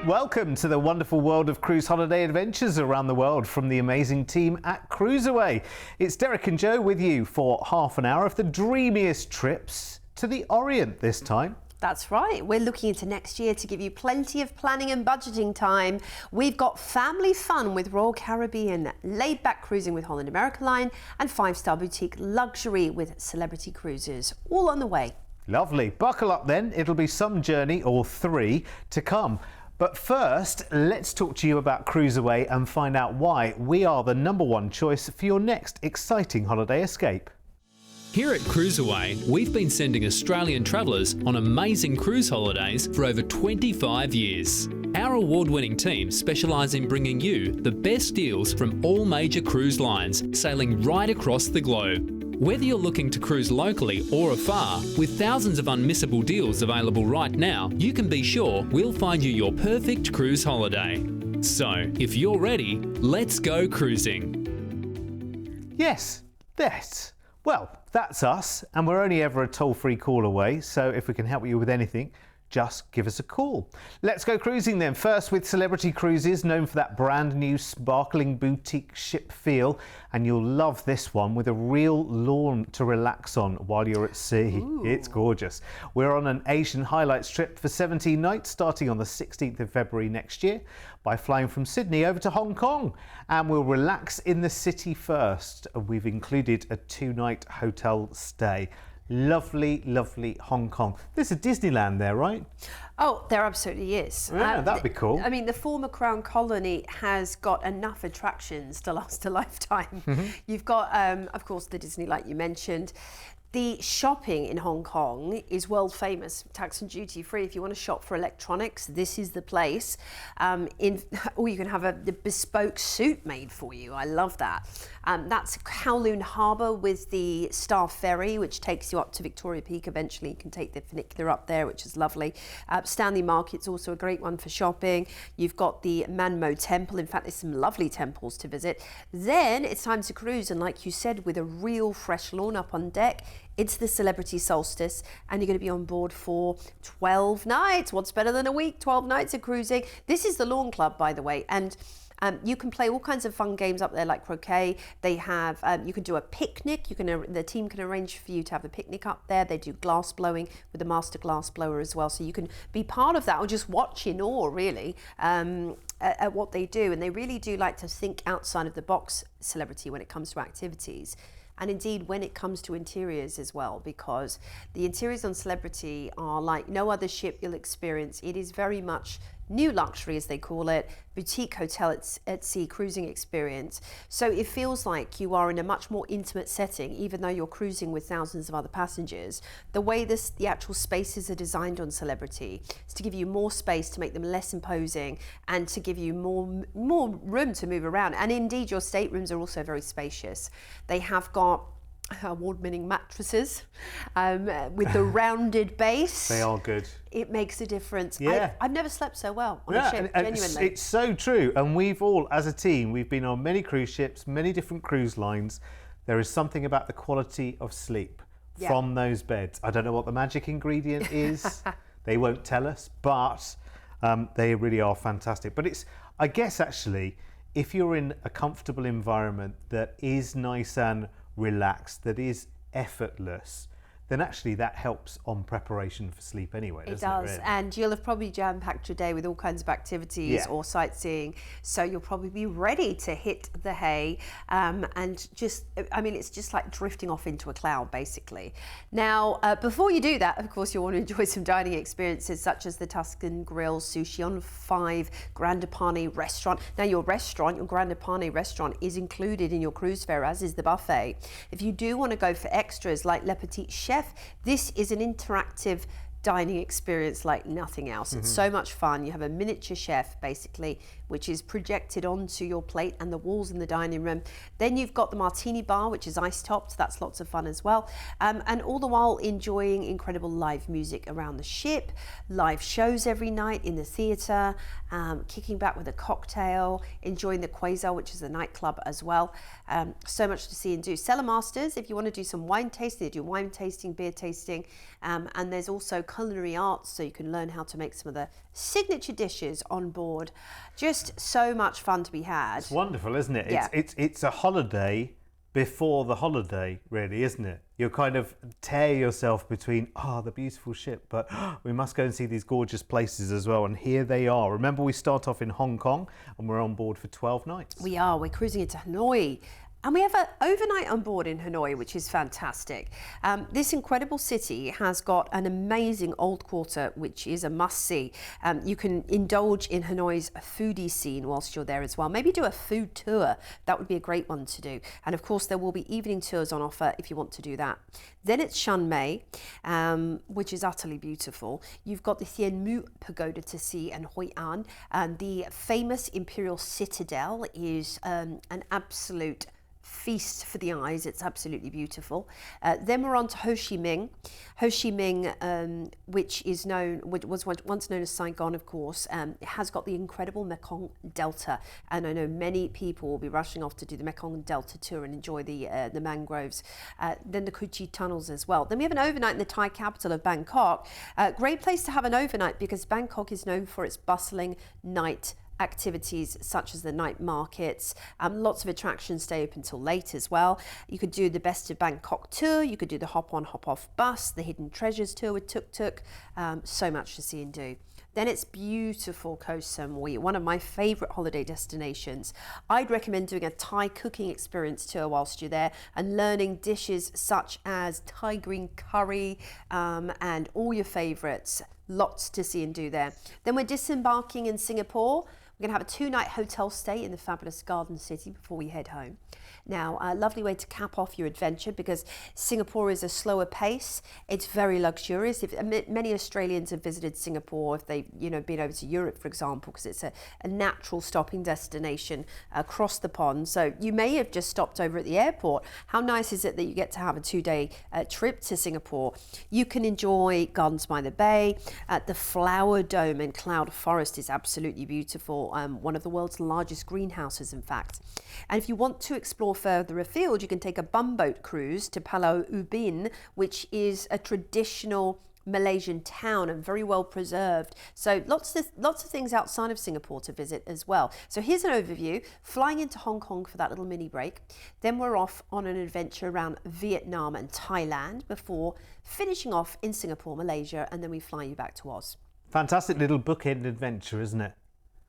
Welcome to the wonderful world of cruise holiday adventures around the world from the amazing team at CruiseAway. It's Derek and Joe with you for half an hour of the dreamiest trips to the Orient this time. That's right. We're looking into next year to give you plenty of planning and budgeting time. We've got family fun with Royal Caribbean, laid-back cruising with Holland America Line, and five-star boutique luxury with Celebrity Cruises, all on the way. Lovely. Buckle up then. It'll be some journey or three to come. But first, let's talk to you about CruiseAway and find out why we are the #1 choice for your next exciting holiday escape. Here at CruiseAway, we've been sending Australian travellers on amazing cruise holidays for over 25 years. Our award-winning team specialise in bringing you the best deals from all major cruise lines, sailing right across the globe. Whether you're looking to cruise locally or afar, with thousands of unmissable deals available right now, you can be sure we'll find you your perfect cruise holiday. So, if you're ready, let's go cruising. Yes, well, that's us, and we're only ever a toll-free call away, so if we can help you with anything, just give us a call. Let's go cruising then. First with Celebrity Cruises, known for that brand new sparkling boutique ship feel, and you'll love this one with a real lawn to relax on while you're at sea. Ooh. It's gorgeous. We're on an Asian highlights trip for 17 nights starting on the 16th of February next year by flying from Sydney over to Hong Kong, and we'll relax in the city first. We've included a 2-night hotel stay. Lovely, lovely Hong Kong. There's a Disneyland there, right? Oh, there absolutely is. Yeah, that'd be cool. I mean, the former Crown Colony has got enough attractions to last a lifetime. Mm-hmm. You've got, of course, the Disney, like you mentioned. The shopping in Hong Kong is world famous, tax and duty free. If you want to shop for electronics, this is the place. Or you can have a bespoke suit made for you. I love that. That's Kowloon Harbour with the Star Ferry, which takes you up to Victoria Peak eventually. You can take the funicular up there, which is lovely. Stanley Market's also a great one for shopping. You've got the Manmo Temple. In fact, there's some lovely temples to visit. Then it's time to cruise, and like you said, with a real fresh lawn up on deck. It's the Celebrity Solstice, and you're going to be on board for 12 nights. What's better than a week? 12 nights of cruising. This is the Lawn Club, by the way, and you can play all kinds of fun games up there, like croquet. They have, you can do a picnic. The team can arrange for you to have a picnic up there. They do glass blowing with a master glass blower as well, so you can be part of that or just watch in awe, really, at what they do. And they really do like to think outside of the box, Celebrity, when it comes to activities. And indeed, when it comes to interiors as well, because the interiors on Celebrity are like no other ship you'll experience. It is very much new luxury, as they call it, boutique hotel at sea cruising experience. So it feels like you are in a much more intimate setting, even though you're cruising with thousands of other passengers. The way the actual spaces are designed on Celebrity is to give you more space, to make them less imposing, and to give you more room to move around. And indeed, your staterooms are also very spacious. They have got award-winning mattresses with the rounded base. They are good. It makes a difference. Yeah. I've never slept so well on a ship, genuinely. It's so true. And we've all, as a team, we've been on many cruise ships, many different cruise lines. There is something about the quality of sleep from those beds. I don't know what the magic ingredient is. They won't tell us, but they really are fantastic. But it's, I guess, actually, if you're in a comfortable environment that is nice and relaxed, that is effortless, then actually that helps on preparation for sleep anyway, doesn't it? It does, really? And you'll have probably jam-packed your day with all kinds of activities or sightseeing, so you'll probably be ready to hit the hay and just, I mean, it's just like drifting off into a cloud, basically. Now, before you do that, of course, you'll want to enjoy some dining experiences such as the Tuscan Grill, Sushi on 5, Grande Pane restaurant. Now, your Grande Pane restaurant is included in your cruise fare, as is the buffet. If you do want to go for extras like Le Petit Chef, this is an interactive dining experience like nothing else. It's so much fun. You have a miniature chef, basically, which is projected onto your plate and the walls in the dining room. Then you've got the martini bar, which is ice-topped. That's lots of fun as well. And all the while enjoying incredible live music around the ship, live shows every night in the theatre, kicking back with a cocktail, enjoying the Quasar, which is a nightclub as well. So much to see and do. Cellar Masters, if you want to do some wine tasting, they do wine tasting, beer tasting, and there's also culinary arts, so you can learn how to make some of the signature dishes on board. Just so much fun to be had. It's wonderful, isn't it? Yeah. It's a holiday before the holiday, really, isn't it? You'll kind of tear yourself between, the beautiful ship, but we must go and see these gorgeous places as well. And here they are. Remember, we start off in Hong Kong and we're on board for 12 nights. We're cruising into Hanoi. And we have an overnight on board in Hanoi, which is fantastic. This incredible city has got an amazing old quarter, which is a must-see. You can indulge in Hanoi's foodie scene whilst you're there as well. Maybe do a food tour. That would be a great one to do. And of course, there will be evening tours on offer if you want to do that. Then it's Chiang Mai, which is utterly beautiful. You've got the Thiên Mu Pagoda to see and Hoi An. And the famous Imperial Citadel is an absolute feast for the eyes. It's absolutely beautiful. Then we're on to Ho Chi Minh. Ho Chi Minh, which was once known as Saigon, of course, it has got the incredible Mekong Delta, and I know many people will be rushing off to do the Mekong Delta tour and enjoy the mangroves. Then the Cu Chi tunnels as well. Then we have an overnight in the Thai capital of Bangkok. Great place to have an overnight because Bangkok is known for its bustling night activities such as the night markets. Lots of attractions stay open until late as well. You could do the Best of Bangkok tour, you could do the hop on hop off bus, the Hidden Treasures tour with Tuk Tuk. So much to see and do. Then it's beautiful Koh Samui, one of my favourite holiday destinations. I'd recommend doing a Thai cooking experience tour whilst you're there and learning dishes such as Thai green curry and all your favourites. Lots to see and do there. Then we're disembarking in Singapore. We're going to have a 2-night hotel stay in the fabulous Garden City before we head home. Now, a lovely way to cap off your adventure because Singapore is a slower pace. It's very luxurious. Many Australians have visited Singapore if they've been over to Europe, for example, because it's a natural stopping destination across the pond. So you may have just stopped over at the airport. How nice is it that you get to have a 2-day trip to Singapore? You can enjoy Gardens by the Bay. The Flower Dome and Cloud Forest is absolutely beautiful. One of the world's largest greenhouses, in fact. And if you want to explore further afield, you can take a bumboat cruise to Pulau Ubin, which is a traditional Malaysian town and very well preserved. So lots of things outside of Singapore to visit as well. So here's an overview. Flying into Hong Kong for that little mini break. Then we're off on an adventure around Vietnam and Thailand before finishing off in Singapore, Malaysia, and then we fly you back to Oz. Fantastic little bookend adventure, isn't it?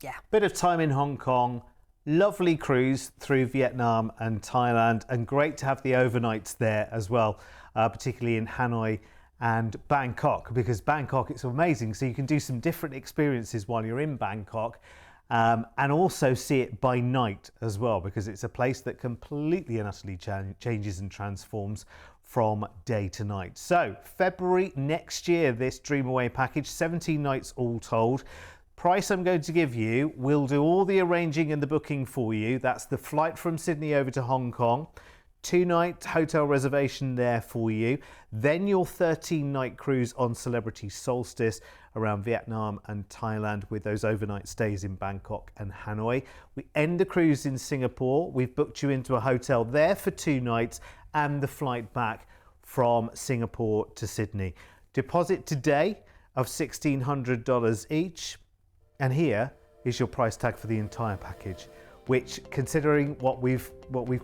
Yeah. Bit of time in Hong Kong, lovely cruise through Vietnam and Thailand, and great to have the overnights there as well, particularly in Hanoi and Bangkok, because Bangkok, it's amazing. So you can do some different experiences while you're in Bangkok and also see it by night as well, because it's a place that completely and utterly changes and transforms from day to night. So February next year, this Dream Away package, 17 nights all told. Price I'm going to give you, we'll do all the arranging and the booking for you. That's the flight from Sydney over to Hong Kong, 2-night hotel reservation there for you, then your 13-night cruise on Celebrity Solstice around Vietnam and Thailand with those overnight stays in Bangkok and Hanoi. We end the cruise in Singapore. We've booked you into a hotel there for 2 nights and the flight back from Singapore to Sydney. Deposit today of $1,600 each. And here is your price tag for the entire package, which, considering what we've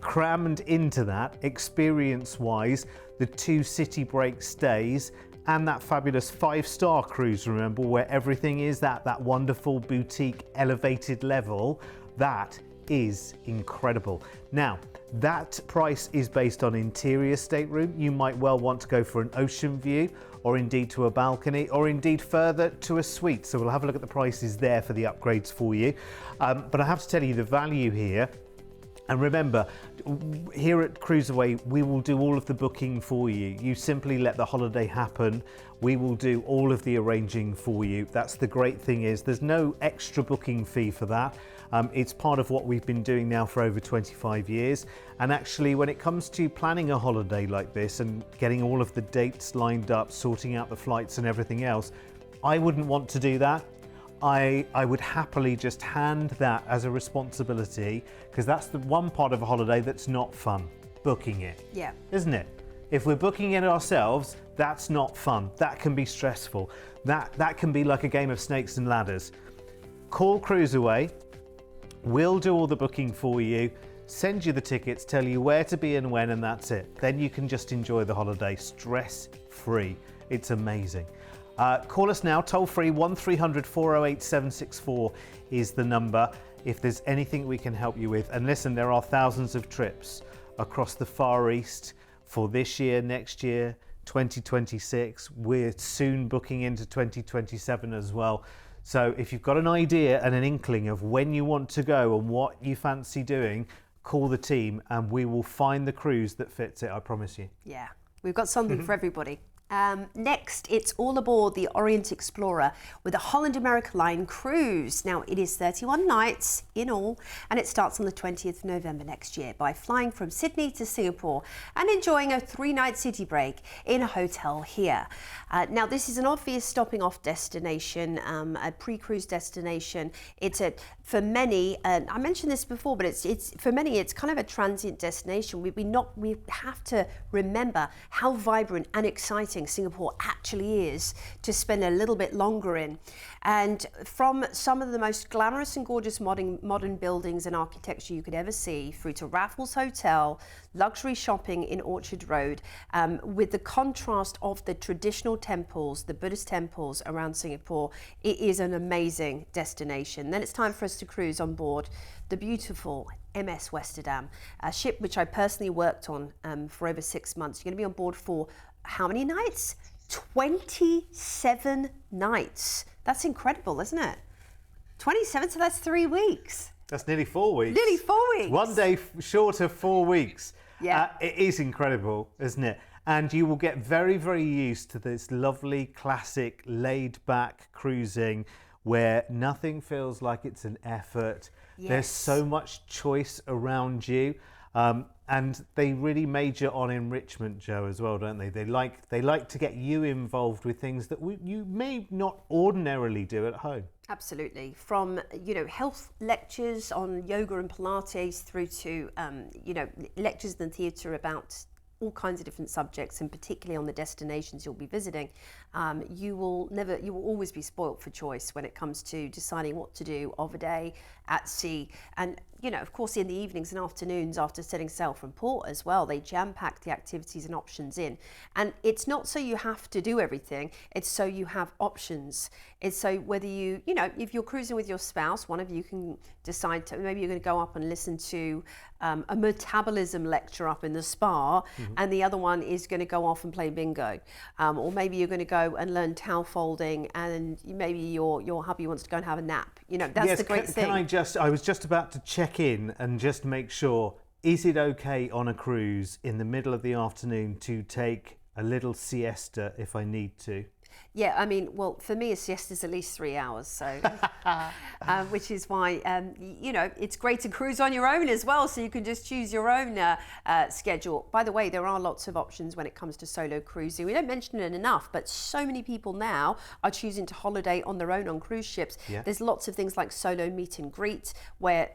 crammed into that experience-wise, the 2 city break stays and that fabulous 5-star cruise, remember, where everything is that wonderful boutique elevated level, that is incredible. Now, that price is based on interior stateroom. You might well want to go for an ocean view, or indeed to a balcony, or indeed further to a suite. So we'll have a look at the prices there for the upgrades for you. But I have to tell you the value here. And remember, here at CruiseAway, we will do all of the booking for you. You simply let the holiday happen. We will do all of the arranging for you. That's the great thing, is there's no extra booking fee for that. It's part of what we've been doing now for over 25 years. And actually, when it comes to planning a holiday like this and getting all of the dates lined up, sorting out the flights and everything else, I wouldn't want to do that. I would happily just hand that as a responsibility, because that's the one part of a holiday that's not fun, booking it. Yeah. Isn't it? If we're booking it ourselves, that's not fun. That can be stressful. That can be like a game of snakes and ladders. Call CruiseAway. We'll do all the booking for you, send you the tickets, tell you where to be and when, and that's it. Then you can just enjoy the holiday stress-free. It's amazing. Call us now, toll free, 1300 408 764 is the number if there's anything we can help you with. And listen, there are thousands of trips across the Far East for this year, next year, 2026. We're soon booking into 2027 as well. So if you've got an idea and an inkling of when you want to go and what you fancy doing, call the team and we will find the cruise that fits it, I promise you. Yeah, we've got something for everybody. Next, it's all aboard the Orient Explorer with a Holland America Line cruise. Now, it is 31 nights in all, and it starts on the 20th of November next year by flying from Sydney to Singapore and enjoying a 3-night city break in a hotel here. Now, this is an obvious stopping off destination, a pre-cruise destination. It's for many, I mentioned this before, but it's for many, it's kind of a transient destination. We have to remember how vibrant and exciting Singapore actually is to spend a little bit longer in. And from some of the most glamorous and gorgeous modern buildings and architecture you could ever see, through to Raffles Hotel, luxury shopping in Orchard Road, with the contrast of the traditional temples, the Buddhist temples around Singapore, it is an amazing destination. Then it's time for us to cruise on board the beautiful MS Westerdam, a ship which I personally worked on for over 6 months. You're going to be on board for how many nights? 27 nights. That's incredible, isn't it? 27, so that's 3 weeks. That's nearly 4 weeks. Nearly 4 weeks. 1 day short of 4 weeks. Yeah. It is incredible, isn't it? And you will get very, very used to this lovely, classic, laid-back cruising where nothing feels like it's an effort. Yes. There's so much choice around you. And they really major on enrichment, Joe, as well, don't they? They like to get you involved with things that you may not ordinarily do at home. Absolutely. From, health lectures on yoga and Pilates through to, lectures in the theatre about all kinds of different subjects, and particularly on the destinations you'll be visiting. You will always be spoilt for choice when it comes to deciding what to do of a day at sea. And of course, in the evenings and afternoons after setting sail from port as well, they jam-pack the activities and options in. And it's not so you have to do everything, it's so you have options. It's so whether if you're cruising with your spouse, one of you can decide to, maybe you're going to go up and listen to a metabolism lecture up in the spa, and the other one is going to go off and play bingo. Or maybe you're going to go and learn towel folding, and maybe your hubby wants to go and have a nap. That's the great thing. I was just about to check in and just make sure, is it okay on a cruise in the middle of the afternoon to take a little siesta if I need to? Yeah, I mean, well, for me, a siesta is at least 3 hours, so which is why, it's great to cruise on your own as well, so you can just choose your own schedule. By the way, there are lots of options when it comes to solo cruising. We don't mention it enough, but so many people now are choosing to holiday on their own on cruise ships. Yeah. There's lots of things like solo meet and greet, where,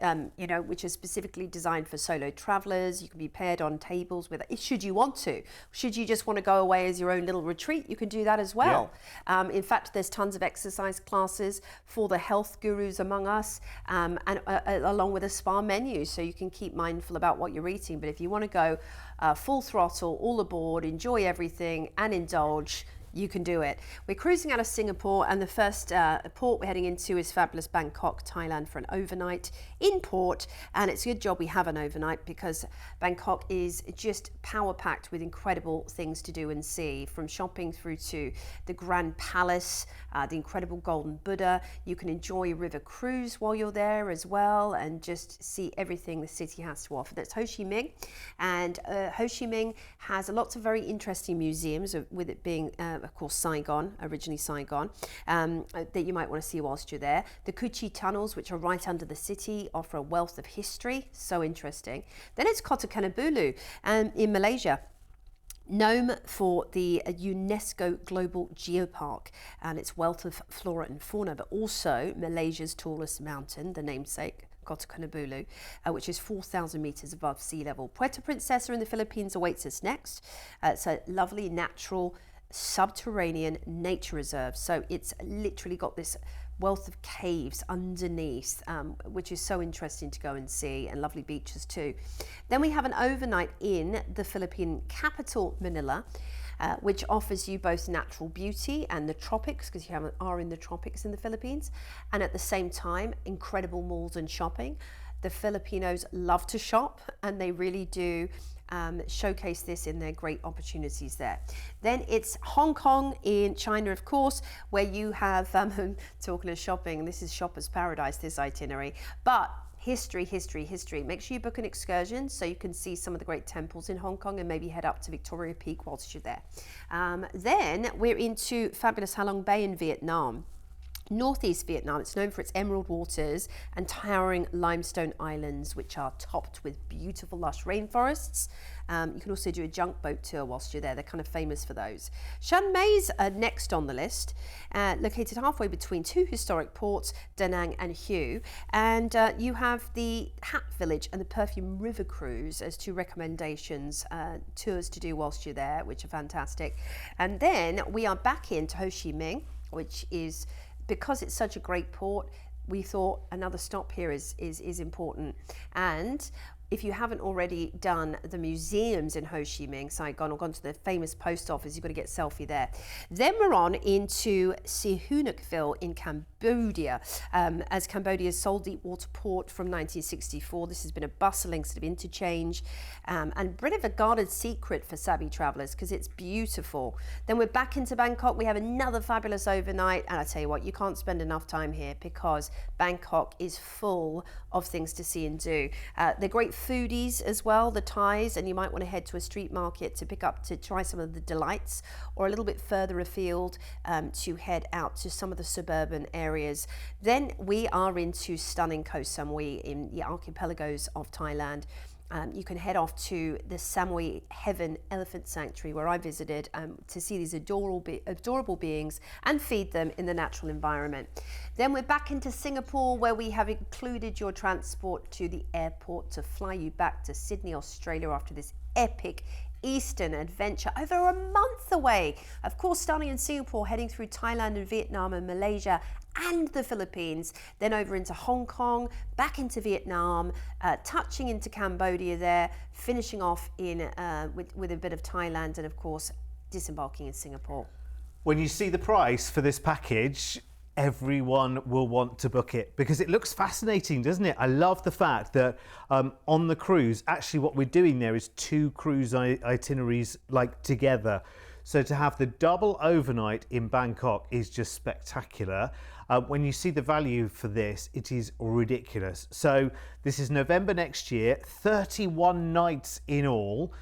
which is specifically designed for solo travelers. You can be paired on tables with, should you want to. Should you just want to go away as your own little retreat, you can do that as well. Yeah. In fact, there's tons of exercise classes for the health gurus among us, and along with a spa menu, so you can keep mindful about what you're eating. But if you want to go full throttle, all aboard, enjoy everything and indulge, you can do it. We're cruising out of Singapore, and the first port we're heading into is fabulous Bangkok, Thailand, for an overnight in port. And it's a good job we have an overnight, because Bangkok is just power-packed with incredible things to do and see, from shopping through to the Grand Palace, the incredible Golden Buddha. You can enjoy a river cruise while you're there as well, and just see everything the city has to offer. That's Ho Chi Minh, and Ho Chi Minh has lots of very interesting museums, with it being of course Saigon, originally Saigon, that you might want to see whilst you're there. The Cu Chi tunnels, which are right under the city, offer a wealth of history, so interesting. Then it's Kota Kinabalu in Malaysia, known for the UNESCO Global Geopark and its wealth of flora and fauna, but also Malaysia's tallest mountain, the namesake, Kota Kinabalu, which is 4,000 meters above sea level. Puerto Princesa in the Philippines awaits us next. It's a lovely natural subterranean nature reserve. So it's literally got this wealth of caves underneath, which is so interesting to go and see, and lovely beaches too. Then we have an overnight in the Philippine capital, Manila, which offers you both natural beauty and the tropics, because you are in the tropics in the Philippines, and at the same time, incredible malls and shopping. The Filipinos love to shop, and they really do showcase this in their great opportunities there. Then it's Hong Kong in China, of course, where you have, talking of shopping, this is shopper's paradise, this itinerary, but history. Make sure you book an excursion so you can see some of the great temples in Hong Kong and maybe head up to Victoria Peak whilst you're there. Then we're into fabulous Halong Bay in Vietnam. Northeast Vietnam, it's known for its emerald waters and towering limestone islands, which are topped with beautiful lush rainforests. You can also do a junk boat tour whilst you're there. They're kind of famous for those. Chiang Mai's next on the list, located halfway between two historic ports, Da Nang and Hue. And you have the Hat Village and the Perfume River Cruise as two recommendations, tours to do whilst you're there, which are fantastic. And then we are back into Ho Chi Minh, which is, because it's such a great port, we thought another stop here is important. And if you haven't already done the museums in Ho Chi Minh, Saigon, or gone to the famous post office, you've got to get a selfie there. Then we're on into Sihanoukville in Cambodia, as Cambodia's sole deep water port from 1964. This has been a bustling sort of interchange, and a bit of a guarded secret for savvy travellers because it's beautiful. Then we're back into Bangkok. We have another fabulous overnight, and I tell you what, you can't spend enough time here because Bangkok is full of things to see and do. They're great foodies as well, the Thais, and you might want to head to a street market to try some of the delights, or a little bit further afield to head out to some of the suburban areas. Then we are into stunning Koh Samui in the archipelagos of Thailand. You can head off to the Samui Heaven Elephant Sanctuary, where I visited, to see these adorable beings and feed them in the natural environment. Then we're back into Singapore, where we have included your transport to the airport to fly you back to Sydney, Australia, after this epic Eastern adventure over a month away. Of course, starting in Singapore, heading through Thailand and Vietnam and Malaysia and the Philippines, then over into Hong Kong, back into Vietnam, touching into Cambodia there, finishing off in with a bit of Thailand, and of course disembarking in Singapore. When you see the price for this package, everyone will want to book it because it looks fascinating, doesn't it? I love the fact that on the cruise, actually what we're doing there is two cruise itineraries like together. So to have the double overnight in Bangkok is just spectacular. When you see the value for this, it is ridiculous. So this is November next year, 31 nights in all.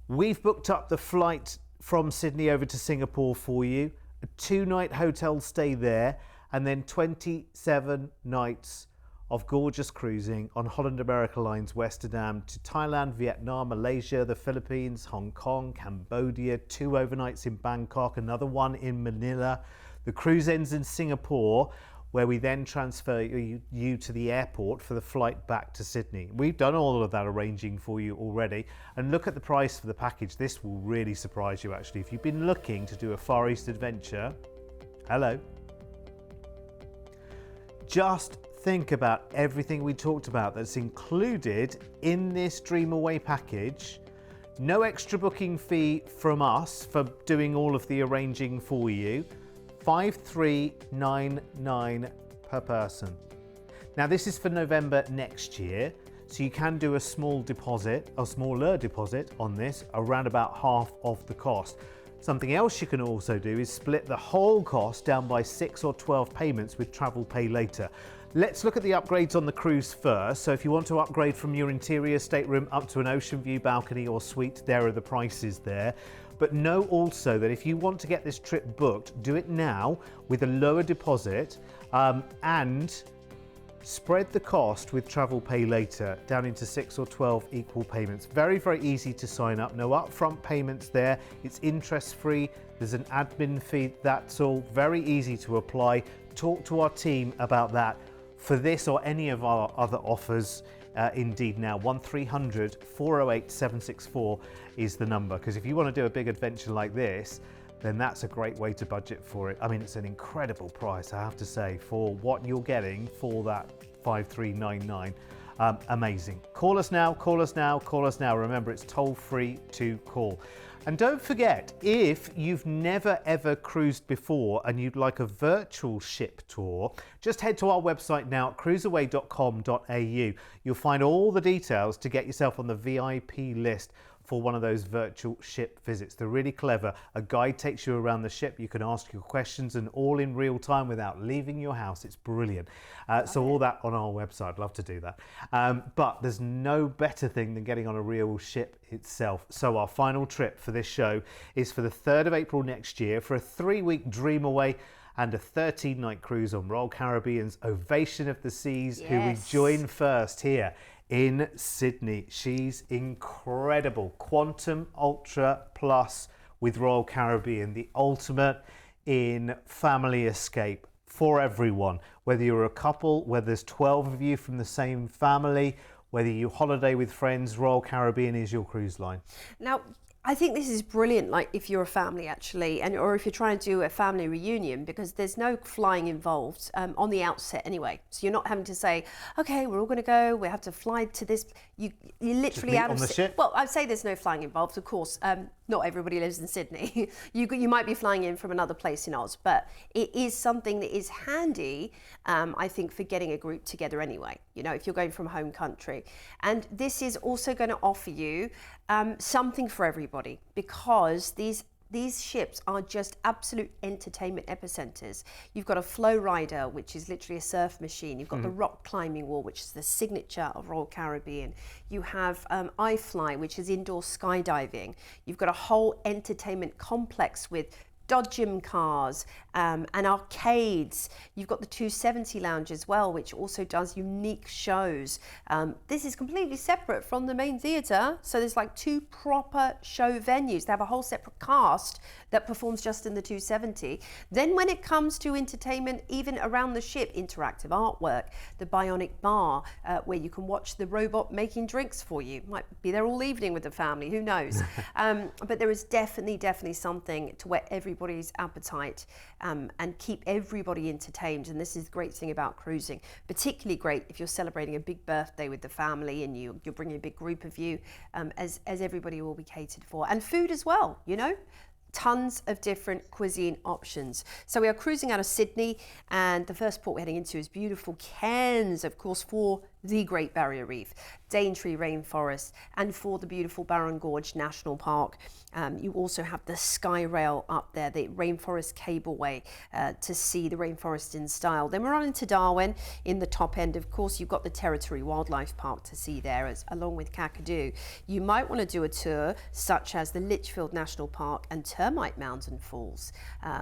We've booked up the flight from Sydney over to Singapore for you, a 2-night hotel stay there, and then 27 nights of gorgeous cruising on Holland America Line's Westerdam to Thailand, Vietnam, Malaysia, the Philippines, Hong Kong, Cambodia, 2 overnights in Bangkok, another one in Manila. The cruise ends in Singapore, where we then transfer you to the airport for the flight back to Sydney. We've done all of that arranging for you already. And look at the price for the package. This will really surprise you, actually. If you've been looking to do a Far East adventure, hello. Just think about everything we talked about that's included in this Dream Away package. No extra booking fee from us for doing all of the arranging for you. $5,399 per person. Now this is for November next year, so you can do a small deposit, a smaller deposit on this, around about half of the cost. Something else you can also do is split the whole cost down by 6 or 12 payments with Travel Pay Later. Let's look at the upgrades on the cruise first. So if you want to upgrade from your interior stateroom up to an ocean view balcony or suite, there are the prices there. But know also that if you want to get this trip booked, do it now with a lower deposit and spread the cost with Travel Pay Later down into 6 or 12 equal payments. Very, very easy to sign up. No upfront payments there. It's interest free. There's an admin fee. That's all. Very easy to apply. Talk to our team about that. for this or any of our other offers, indeed now, 1300 408 764 is the number, because if you want to do a big adventure like this, then that's a great way to budget for it. I mean, it's an incredible price, I have to say, for what you're getting for that 5399. Amazing. Call us now, call us now, call us now. Remember, it's toll free to call. And don't forget, if you've never ever cruised before and you'd like a virtual ship tour, just head to our website now at cruiseaway.com.au. You'll find all the details to get yourself on the VIP list for one of those virtual ship visits. They're really clever. A guide takes you around the ship. You can ask your questions and all in real time without leaving your house. It's brilliant. So all that on our website. I'd love to do that. But there's no better thing than getting on a real ship itself. So our final trip for this show is for the 3rd of April next year for a 3-week dream away and a 13-night cruise on Royal Caribbean's Ovation of the Seas, who we join first here in Sydney. She's incredible. Quantum Ultra Plus with Royal Caribbean, the ultimate in family escape for everyone. Whether you're a couple, whether there's 12 of you from the same family, whether you holiday with friends, Royal Caribbean is your cruise line. Now, I think this is brilliant, like if you're a family actually, or if you're trying to do a family reunion, because there's no flying involved on the outset anyway. So you're not having to say, okay, we're all going to go, we have to fly to this. You're literally out of the ship. Well, I'd say there's no flying involved, of course. Not everybody lives in Sydney. You might be flying in from another place in Oz, but it is something that is handy, I think, for getting a group together anyway, you know, if you're going from home country. And this is also going to offer you something for everybody, because these ships are just absolute entertainment epicenters. You've got a flow rider, which is literally a surf machine. You've got the rock climbing wall, which is the signature of Royal Caribbean. You have iFly, which is indoor skydiving. You've got a whole entertainment complex with dodgem cars and arcades. You've got the 270 lounge as well, which also does unique shows. This is completely separate from the main theatre, so there's like 2 proper show venues. They have a whole separate cast that performs just in the 270. Then when it comes to entertainment, even around the ship, interactive artwork, the bionic bar, where you can watch the robot making drinks for you. Might be there all evening with the family, who knows? But there is definitely something to whet everybody's appetite and keep everybody entertained. And this is the great thing about cruising, particularly great if you're celebrating a big birthday with the family and you're bringing a big group of you, as everybody will be catered for. And food as well, you know. Tons of different cuisine options. So we are cruising out of Sydney, and the first port we're heading into is beautiful Cairns, of course, for the Great Barrier Reef, Daintree Rainforest, and for the beautiful Barron Gorge National Park. You also have the Sky Rail up there, the Rainforest Cableway, to see the rainforest in style. Then we're on into Darwin in the top end. Of course, you've got the Territory Wildlife Park to see there, along with Kakadu. You might want to do a tour such as the Litchfield National Park and Termite Mountain Falls,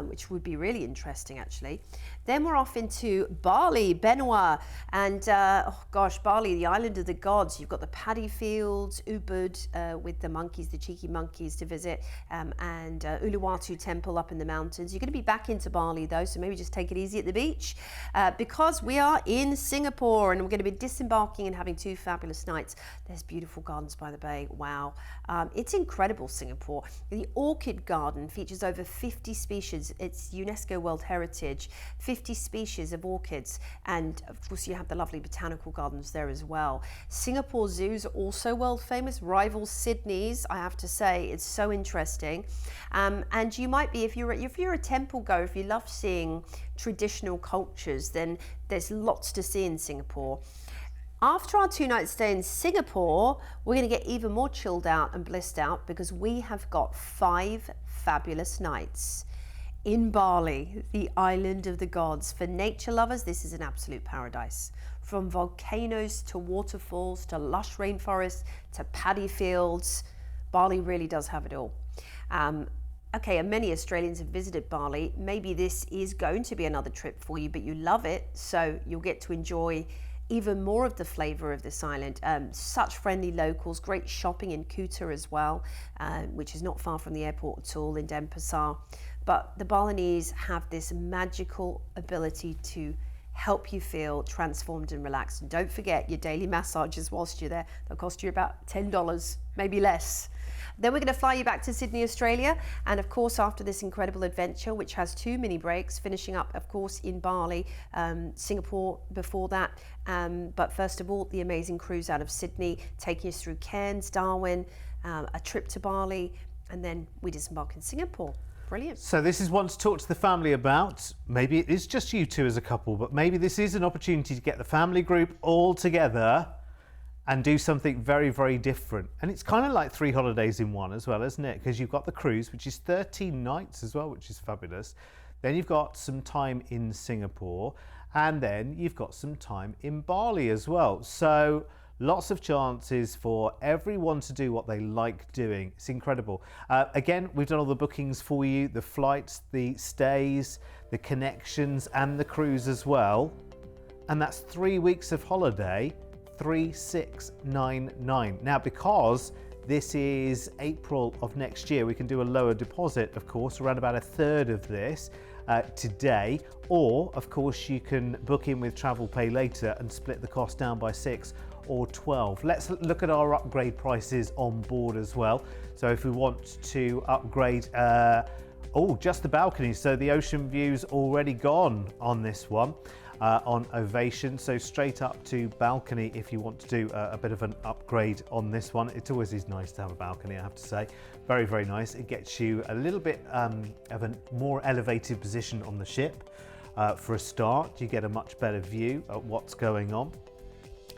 which would be really interesting actually. Then we're off into Bali, Benua, and oh gosh, Bali, the island of the gods. You've got the paddy fields, Ubud with the monkeys, the cheeky monkeys to visit, and Uluwatu Temple up in the mountains. You're going to be back into Bali though, so maybe just take it easy at the beach, because we are in Singapore and we're going to be disembarking and having 2 fabulous nights. There's beautiful gardens by the bay. Wow, it's incredible, Singapore. The Orchid Garden features over 50 species. It's UNESCO World Heritage. 50 species of orchids, and of course you have the lovely botanical gardens there as well. Singapore zoos are also world famous, rivals Sydney's, I have to say. It's so interesting, and you might be, if you're a temple goer, if you love seeing traditional cultures, then there's lots to see in Singapore. After our 2-night stay in Singapore, we're going to get even more chilled out and blissed out, because we have got 5 fabulous nights in Bali, the island of the gods. For nature lovers, this is an absolute paradise. From volcanoes to waterfalls to lush rainforests to paddy fields, Bali really does have it all. Okay, and many Australians have visited Bali. Maybe this is going to be another trip for you, but you love it, so you'll get to enjoy even more of the flavour of this island. Such friendly locals, great shopping in Kuta as well, which is not far from the airport at all, in Denpasar. But the Balinese have this magical ability to help you feel transformed and relaxed. And don't forget your daily massages whilst you're there. They'll cost you about $10, maybe less. Then we're going to fly you back to Sydney, Australia. And of course, after this incredible adventure, which has 2 mini breaks, finishing up, of course, in Bali, Singapore before that. But first of all, the amazing cruise out of Sydney, taking us through Cairns, Darwin, a trip to Bali, and then we disembark in Singapore. Brilliant. So this is one to talk to the family about. Maybe it is just you two as a couple, but maybe this is an opportunity to get the family group all together and do something very, very different. And it's kind of like 3 holidays in one as well, isn't it? Because you've got the cruise, which is 13 nights as well, which is fabulous. Then you've got some time in Singapore, and then you've got some time in Bali as well. So lots of chances for everyone to do what they like doing. It's incredible. Again, we've done all the bookings for you, the flights, the stays, the connections, and the cruise as well. And that's 3 weeks of holiday, 3,699. Now, because this is April of next year, we can do a lower deposit, of course, around about 1/3 of this today, or of course you can book in with Travel Pay Later and split the cost down by 6 or 12. Let's look at our upgrade prices on board as well. So if we want to upgrade, just the balcony, so the ocean view's already gone on this one. On Ovation, so straight up to balcony if you want to do a bit of an upgrade on this one. It always is nice to have a balcony, I have to say. Very, very nice. It gets you a little bit of a more elevated position on the ship. For a start, you get a much better view at what's going on.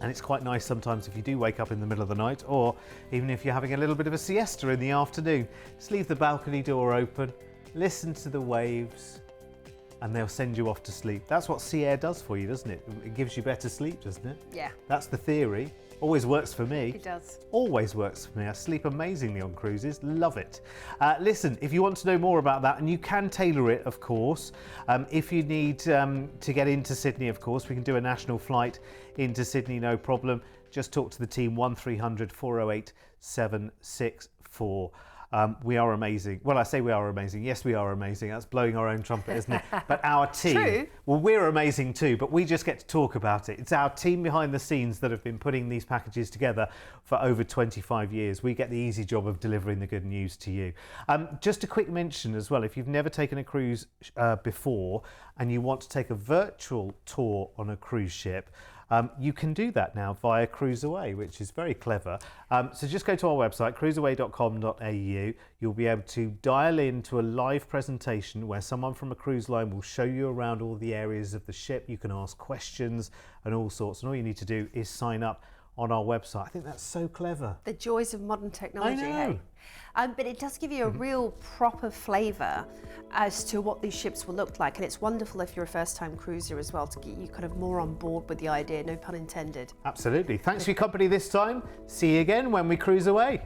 And it's quite nice sometimes if you do wake up in the middle of the night, or even if you're having a little bit of a siesta in the afternoon, just leave the balcony door open, listen to the waves, and they'll send you off to sleep. That's what sea air does for you, doesn't it? It gives you better sleep, doesn't it? Yeah. That's the theory. Always works for me. It does. Always works for me. I sleep amazingly on cruises. Love it. Listen, if you want to know more about that, and you can tailor it, of course, if you need to get into Sydney, of course, we can do a national flight into Sydney, no problem. Just talk to the team, 1300 408 764. We are amazing. Well, I say we are amazing. Yes, we are amazing. That's blowing our own trumpet, isn't it? But our team, True. well, we're amazing too, but we just get to talk about it. It's our team behind the scenes that have been putting these packages together for over 25 years. We get the easy job of delivering the good news to you. Just a quick mention as well, if you've never taken a cruise before and you want to take a virtual tour on a cruise ship, you can do that now via CruiseAway, which is very clever. So just go to our website, cruiseaway.com.au. You'll be able to dial into a live presentation where someone from a cruise line will show you around all the areas of the ship. You can ask questions and all sorts, and all you need to do is sign up on our website. I think that's so clever. The joys of modern technology. I know. Hey? But it does give you a real proper flavour as to what these ships will look like. And it's wonderful if you're a first-time cruiser as well, to get you kind of more on board with the idea, no pun intended. Absolutely. Thanks for your company this time. See you again when we cruise away.